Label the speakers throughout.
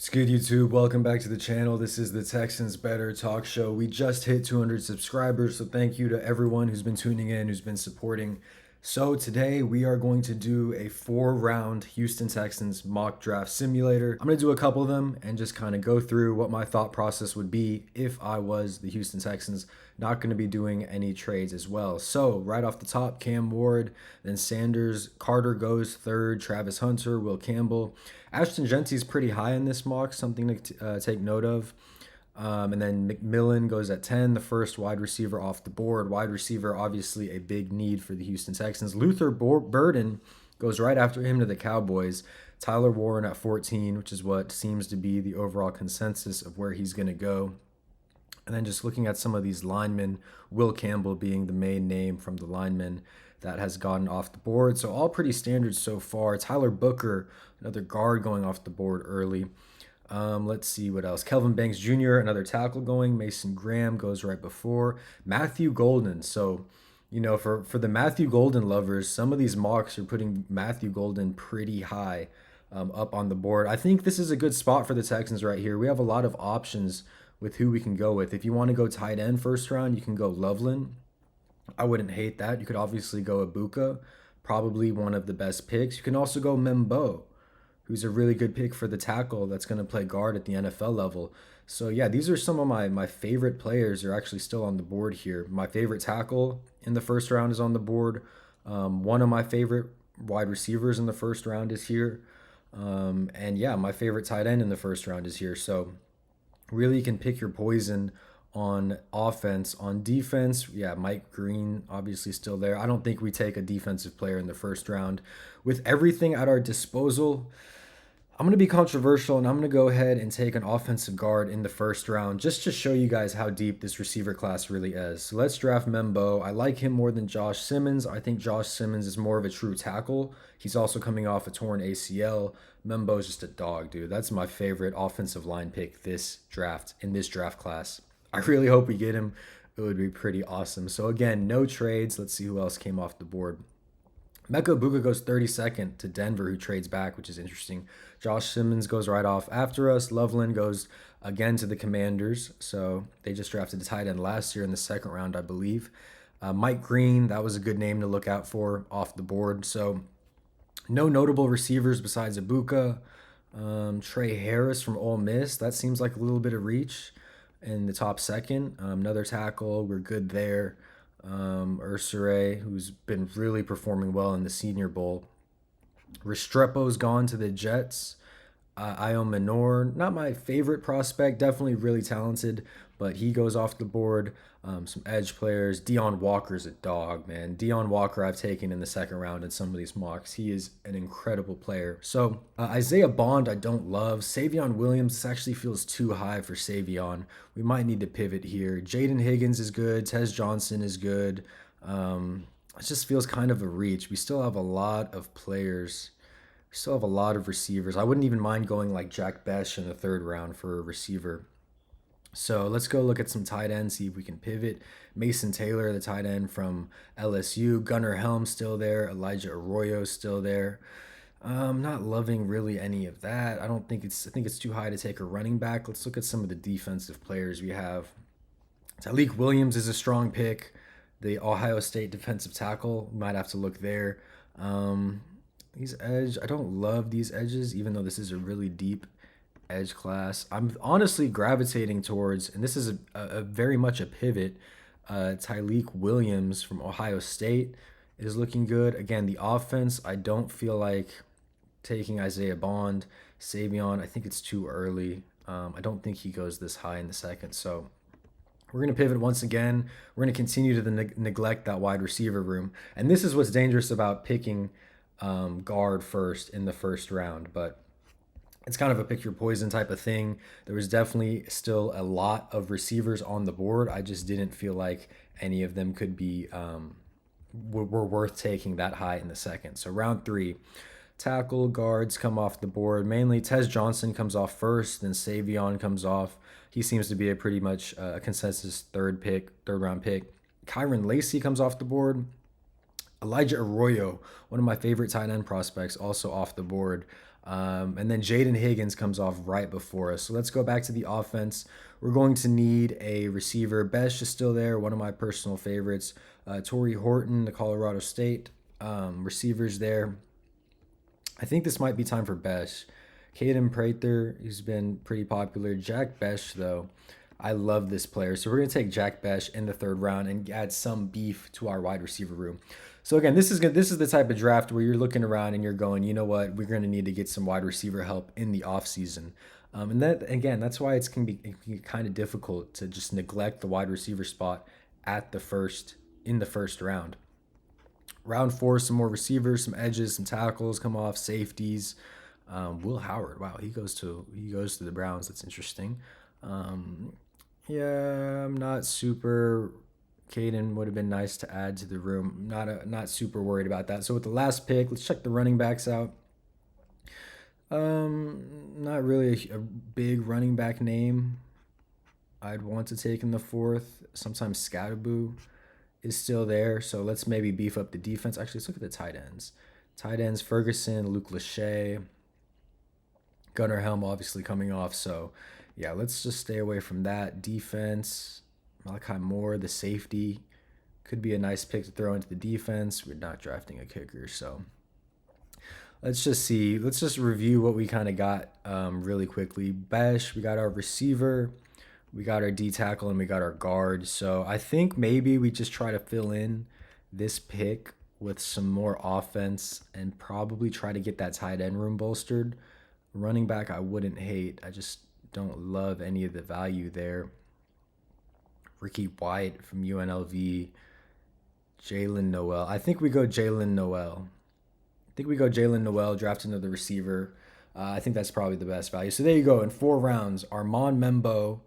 Speaker 1: What's good, YouTube? Welcome back to the channel. This is the Texans Better Talk Show. We just hit 200 subscribers, so thank you to everyone who's been tuning in, who's been supporting. So today we are going to do a 4-round Houston Texans mock draft simulator. I'm going to do a couple of them and just kind of go through what my thought process would be if I was the Houston Texans. Not going to be doing any trades as well. So right off the top, Cam Ward, then Sanders, Carter goes third, Travis Hunter, Will Campbell. Ashton Genty's pretty high in this mock, something to take note of. And then McMillan goes at 10, the first wide receiver off the board. Wide receiver, obviously a big need for the Houston Texans. Luther Burden goes right after him to the Cowboys. Tyler Warren at 14, which is what seems to be the overall consensus of where he's going to go. And then just looking at some of these linemen, Will Campbell being the main name from the linemen that has gotten off the board. So all pretty standard so far. Tyler Booker, another guard going off the board early. Let's see what else. Kelvin Banks Jr., another tackle going. Mason Graham goes right before. Matthew Golden. So, for the Matthew Golden lovers, some of these mocks are putting Matthew Golden pretty high up on the board. I think this is a good spot for the Texans right here. We have a lot of options with who we can go with. If you want to go tight end first round, you can go Loveland. I wouldn't hate that. You could obviously go Ibuka, probably one of the best picks. You can also go Membo, who's a really good pick for the tackle that's going to play guard at the NFL level. So yeah, these are some of my favorite players are actually still on the board here. My favorite tackle in the first round is on the board. One of my favorite wide receivers in the first round is here. And yeah, my favorite tight end in the first round is here. So really you can pick your poison on offense. On defense, yeah, Mike Green obviously still there. I don't think we take a defensive player in the first round. With everything at our disposal, I'm going to be controversial and I'm going to go ahead and take an offensive guard in the first round just to show you guys how deep this receiver class really is. So let's draft Membo. I like him more than Josh Simmons. I think Josh Simmons is more of a true tackle. He's also coming off a torn ACL. Membo is just a dog, dude. That's my favorite offensive line pick in this draft class. I really hope we get him. It would be pretty awesome. So again, no trades. Let's see who else came off the board. Mecca Buka goes 32nd to Denver, who trades back, which is interesting. Josh Simmons goes right off after us. Loveland goes again to the Commanders. So they just drafted a tight end last year in the second round, I believe. Mike Green, that was a good name to look out for off the board. So no notable receivers besides Ibuka. Trey Harris from Ole Miss, that seems like a little bit of reach in the top second. Another tackle, we're good there. Ursure, who's been really performing well in the Senior Bowl. Restrepo's gone to the Jets. Io Minor, not my favorite prospect, definitely really talented, but he goes off the board. Some edge players. Deion Walker's a dog, man. Deion Walker I've taken in the second round in some of these mocks. He is an incredible player. So Isaiah Bond I don't love. Savion Williams, this actually feels too high for Savion. We might need to pivot here. Jaden Higgins is good. Tez Johnson is good. It just feels kind of a reach. We still have a lot of players. We still have a lot of receivers. I wouldn't even mind going like Jack Besh in the third round for a receiver. So let's go look at some tight ends, see if we can pivot. Mason Taylor, the tight end from LSU. Gunnar Helm still there. Elijah Arroyo still there. Not loving really any of that. I think it's too high to take a running back. Let's look at some of the defensive players we have. Tyleik Williams is a strong pick. The Ohio State defensive tackle. Might have to look there. These edge, I don't love these edges, even though this is a really deep edge class. I'm honestly gravitating towards, and this is a very much a pivot. Tyleik Williams from Ohio State is looking good. Again, the offense, I don't feel like taking Isaiah Bond. Savion, I think it's too early. I don't think he goes this high in the second. So we're going to pivot once again. We're going to continue to neglect that wide receiver room. And this is what's dangerous about picking guard first in the first round. But it's kind of a pick your poison type of thing. There was definitely still a lot of receivers on the board. I just didn't feel like any of them could be were worth taking that high in the second. So round 3, tackle guards come off the board. Mainly Tez Johnson comes off first, then Savion comes off. He seems to be a pretty much a consensus third round pick. Kyron Lacey comes off the board. Elijah Arroyo, one of my favorite tight end prospects, also off the board. And then Jaden Higgins comes off right before us. So let's go back to the offense. We're going to need a receiver. Besh is still there, one of my personal favorites. Torrey Horton, the Colorado State receivers there. I think this might be time for Besh. Caden Prather, he's been pretty popular. Jack Besh, though, I love this player. So we're going to take Jack Besh in the third round and add some beef to our wide receiver room. So again, this is good. This is the type of draft where you're looking around and you're going, you know what, we're going to need to get some wide receiver help in the offseason. And that again, that's why it can be kind of difficult to just neglect the wide receiver spot at the first in the first round. Round four, some more receivers, some edges, some tackles come off, safeties. Will Howard, wow, he goes to the Browns. That's interesting. Yeah, I'm not super. Caden would have been nice to add to the room. Not super worried about that. So with the last pick, let's check the running backs out. Not really a big running back name I'd want to take in the fourth. Sometimes Scatterboo is still there, so let's maybe beef up the defense. Actually, let's look at the tight ends. Tight ends: Ferguson, Luke Lachey, Gunnar Helm obviously coming off. So yeah, let's just stay away from that. Defense: Malachi Moore, the safety, could be a nice pick to throw into the defense. We're not drafting a kicker, so let's just see. Let's just review what we kind of got really quickly. Besh, we got our receiver, we got our D tackle, and we got our guard. So I think maybe we just try to fill in this pick with some more offense and probably try to get that tight end room bolstered. Running back, I wouldn't hate. I just don't love any of the value there. Ricky White from UNLV, Jalen Noel. I think we go Jalen Noel. Draft another receiver. I think that's probably the best value. So there you go. In 4 rounds, Armand Membo,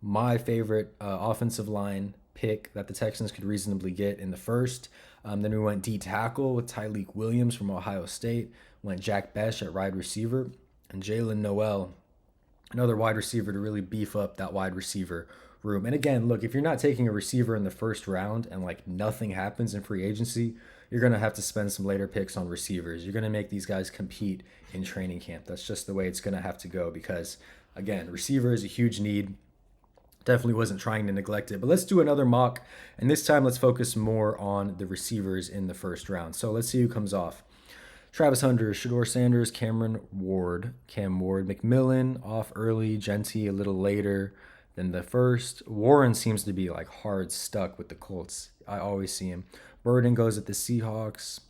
Speaker 1: my favorite offensive line pick that the Texans could reasonably get in the first. Then we went D tackle with Tyleik Williams from Ohio State. Went Jack Besh at wide receiver. And Jalen Noel, another wide receiver to really beef up that wide receiver room. And again, look, if you're not taking a receiver in the first round and like nothing happens in free agency, you're going to have to spend some later picks on receivers. You're going to make these guys compete in training camp. That's just the way it's going to have to go because, again, receiver is a huge need. Definitely wasn't trying to neglect it. But let's do another mock. And this time, let's focus more on the receivers in the first round. So let's see who comes off. Travis Hunter, Shador Sanders, Cam Ward, McMillan off early, Genty a little later than the first. Warren seems to be like hard stuck with the Colts. I always see him. Burden goes at the Seahawks.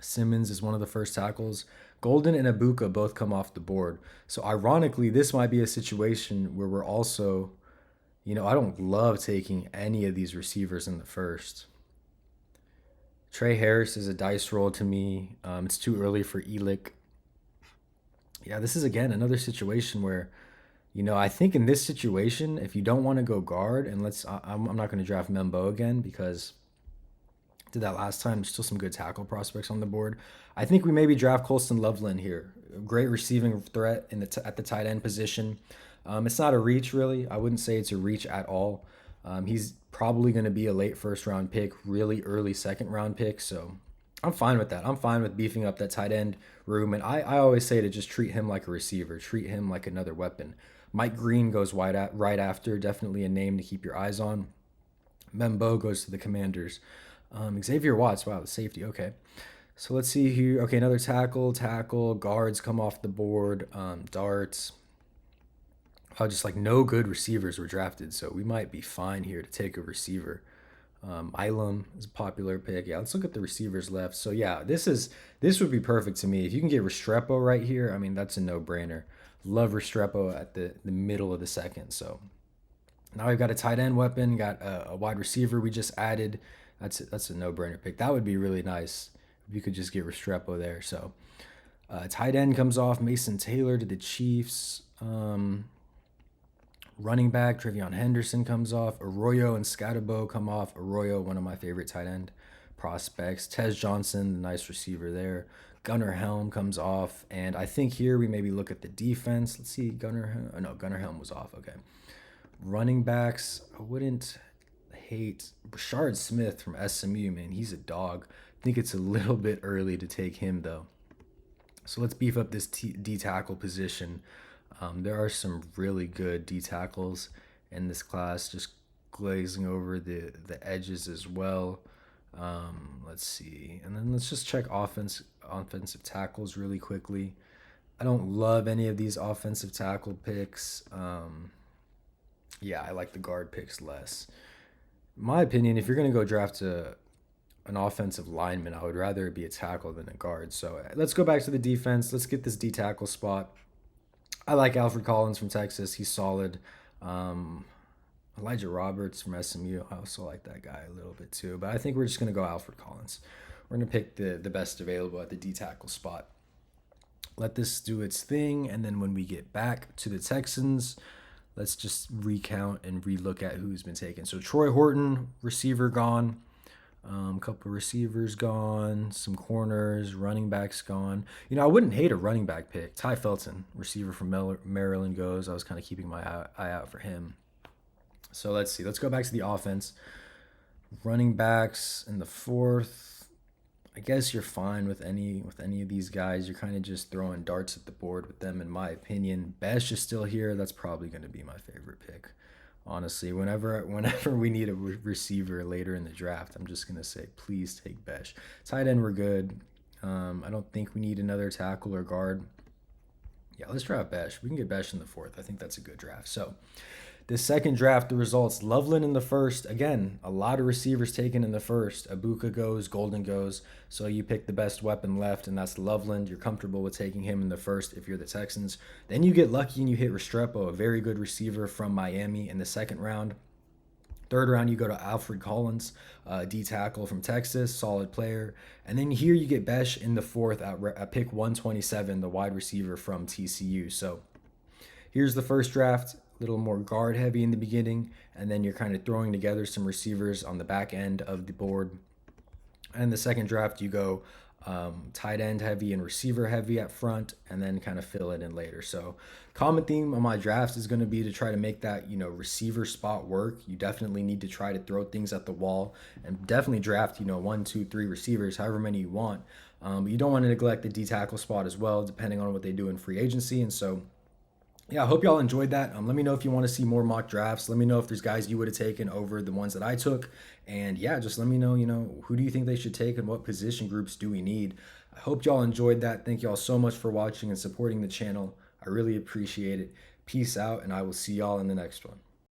Speaker 1: Simmons is one of the first tackles. Golden and Ibuka both come off the board. So ironically, this might be a situation where we're also, I don't love taking any of these receivers in the first. Trey Harris is a dice roll to me. It's too early for Elick. Yeah, this is again another situation where, I think in this situation, if you don't want to go guard, and I'm not going to draft Membo again because I did that last time. There's still some good tackle prospects on the board. I think we maybe draft Colston Loveland here. Great receiving threat at the tight end position. It's not a reach really. I wouldn't say it's a reach at all. He's probably going to be a late first round pick, really early second round pick. So I'm fine with that. I'm fine with beefing up that tight end room. And I always say to just treat him like a receiver, treat him like another weapon. Mike Green goes right after, definitely a name to keep your eyes on. Membo goes to the Commanders. Xavier Watts, wow, the safety, okay. So let's see here. Okay, another tackle, guards come off the board, darts. Just like no good receivers were drafted, so we might be fine here to take a receiver. Ilum is a popular pick. Yeah, let's look at the receivers left. So yeah, this would be perfect to me. If you can get Restrepo right here, I mean, that's a no-brainer. Love Restrepo at the middle of the second. So now we've got a tight end weapon, got a wide receiver we just added. That's a no-brainer pick. That would be really nice if you could just get Restrepo there. So tight end comes off. Mason Taylor to the Chiefs. Running back, Trevion Henderson comes off. Arroyo and Scatterbo come off. Arroyo, one of my favorite tight end prospects. Tez Johnson, the nice receiver there. Gunnar Helm comes off. And I think here we maybe look at the defense. Let's see, Gunnar Helm was off. Okay. Running backs, I wouldn't hate Brashard Smith from SMU, man. He's a dog. I think it's a little bit early to take him, though. So let's beef up this D tackle position. There are some really good D tackles in this class, just glazing over the edges as well. Let's see, and then let's just check offensive tackles really quickly. I don't love any of these offensive tackle picks. Yeah, I like the guard picks less. In my opinion, if you're gonna go draft an offensive lineman, I would rather it be a tackle than a guard. So let's go back to the defense. Let's get this D tackle spot. I like Alfred Collins from Texas. He's solid. Um, Elijah Roberts from SMU. I also like that guy a little bit too. But I think we're just going to go Alfred Collins. We're going to pick the best available at the D tackle spot. Let this do its thing. And then when we get back to the Texans, let's just recount and relook at who's been taken. So Troy Horton, receiver gone. A couple receivers gone, some corners, running backs gone. You know, I wouldn't hate a running back pick. Ty Felton, receiver from Maryland, goes. I was kind of keeping my eye out for him. So let's see. Let's go back to the offense. Running backs in the fourth. I guess you're fine with any of these guys. You're kind of just throwing darts at the board with them, in my opinion. Besh is still here. That's probably going to be my favorite pick. Honestly, whenever we need a receiver later in the draft, I'm just gonna say, please take Besh. Tight end, we're good. I don't think we need another tackle or guard. Yeah, let's draft Besh. We can get Besh in the fourth. I think that's a good draft. So, this second draft, the results: Loveland in the first. Again, a lot of receivers taken in the first. Abuka goes, Golden goes. So you pick the best weapon left, and that's Loveland. You're comfortable with taking him in the first if you're the Texans. Then you get lucky and you hit Restrepo, a very good receiver from Miami, in the second round. Third round, you go to Alfred Collins, D tackle from Texas, solid player. And then here you get Besh in the fourth at pick 127, the wide receiver from TCU. So here's the first draft, a little more guard heavy in the beginning, and then you're kind of throwing together some receivers on the back end of the board. And the second draft, you go tight end heavy and receiver heavy at front, and then kind of fill it in later. So, common theme on my drafts is going to be to try to make that receiver spot work. You definitely need to try to throw things at the wall, and definitely draft 1, 2, 3 receivers, however many you want. But you don't want to neglect the D tackle spot as well, depending on what they do in free agency. And so, yeah, I hope y'all enjoyed that. Let me know if you want to see more mock drafts. Let me know if there's guys you would have taken over the ones that I took. And yeah, just let me know, who do you think they should take and what position groups do we need? I hope y'all enjoyed that. Thank y'all so much for watching and supporting the channel. I really appreciate it. Peace out, and I will see y'all in the next one.